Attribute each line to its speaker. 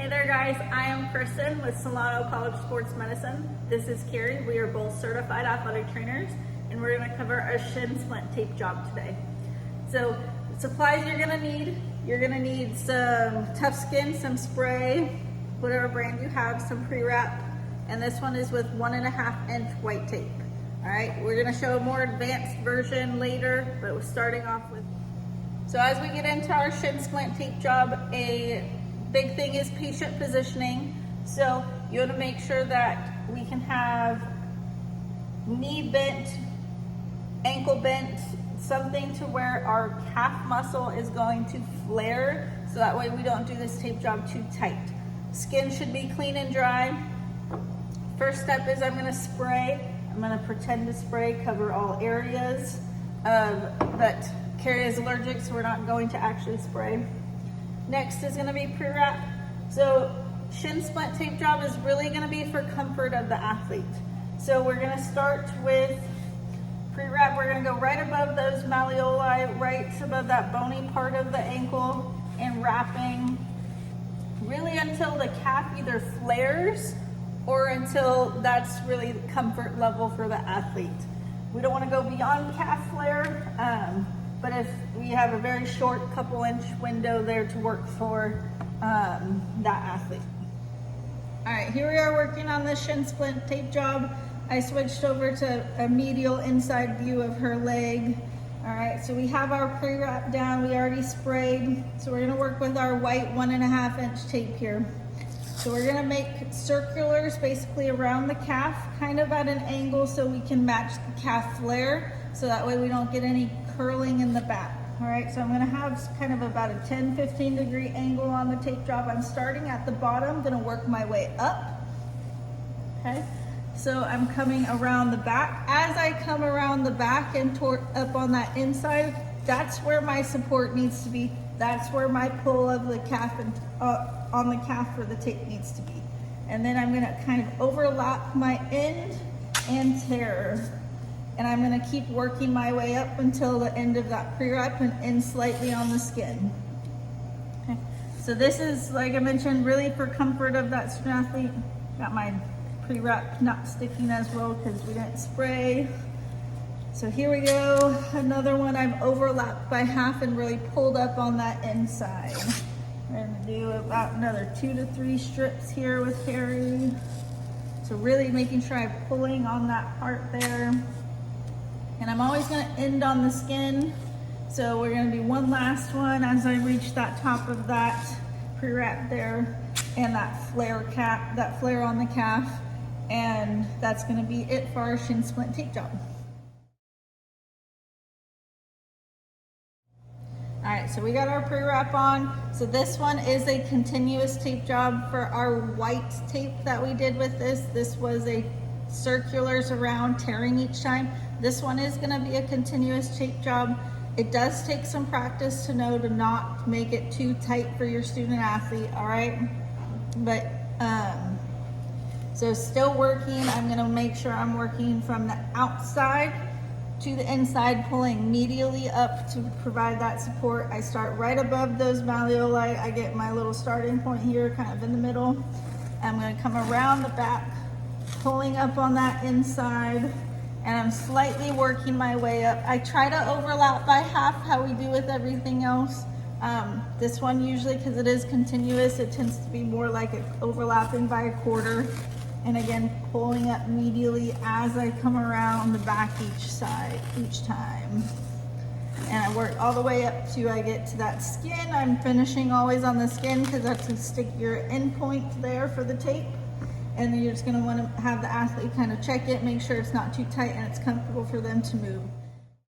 Speaker 1: Hey there guys, I am Kristen with Solano College Sports Medicine. This is Carrie. We are both certified athletic trainers and we're going to cover a shin splint tape job today. So supplies you're going to need some tough skin, some spray, whatever brand you have, some pre-wrap, and this one is with 1.5 inch white tape. All right, we're going to show a more advanced version later, but we're starting off with. So as we get into our shin splint tape job, a big thing is patient positioning. So you want to make sure that we can have knee bent, ankle bent, something to where our calf muscle is going to flare, so that way we don't do this tape job too tight. Skin should be clean and dry. First step is I'm going to spray. I'm going to pretend to spray, cover all areas, but Carrie is allergic, so we're not going to actually spray. Next is going to be pre-wrap. So shin splint tape job is really going to be for comfort of the athlete. So we're going to start with pre-wrap. We're going to go right above those malleoli, right above that bony part of the ankle, and wrapping really until the calf either flares or until that's really the comfort level for the athlete. We don't want to go beyond calf flare, but if we have a very short couple inch window there to work for that athlete. All right, here we are working on the shin splint tape job. I switched over to a medial inside view of her leg. All right, so we have our pre-wrap down. We already sprayed. So we're gonna work with our white 1.5 inch tape here. So we're gonna make circulars basically around the calf, kind of at an angle so we can match the calf flare, so that way we don't get any curling in the back. All right, so I'm gonna have kind of about a 10-15 degree angle on the tape job. I'm starting at the bottom, gonna work my way up. Okay, so I'm coming around the back. As I come around the back and up on that inside, that's where my support needs to be. That's where my pull of the calf and on the calf for the tape needs to be. And then I'm gonna kind of overlap my end and tear. And I'm gonna keep working my way up until the end of that pre-wrap and end slightly on the skin. Okay. So this is, like I mentioned, really for comfort of that student athlete. Got my pre-wrap not sticking as well because we didn't spray. So here we go, another one I've overlapped by half and really pulled up on that inside. We're gonna do about another 2 to 3 strips here with Carrie. So really making sure I'm pulling on that part there. And I'm always gonna end on the skin. So we're gonna do one last one as I reach that top of that pre-wrap there and that flare cap, that flare on the calf. And that's gonna be it for our shin splint tape job. All right, so we got our pre-wrap on. So this one is a continuous tape job for our white tape that we did with this. This was a circulars around, tearing each time. This one is gonna be a continuous tape job. It does take some practice to know to not make it too tight for your student athlete, all right? But, so still working, I'm gonna make sure I'm working from the outside to the inside, pulling medially up to provide that support. I start right above those malleoli. I get my little starting point here, kind of in the middle. I'm gonna come around the back, pulling up on that inside, and I'm slightly working my way up. I try to overlap by half, how we do with everything else. This one usually, because it is continuous, it tends to be more like it overlapping by 1/4. And again, pulling up medially as I come around the back each time. And I work all the way up to I get to that skin. I'm finishing always on the skin because that's a stickier end point there for the tape. And then you're just gonna wanna have the athlete kind of check it, make sure it's not too tight and it's comfortable for them to move.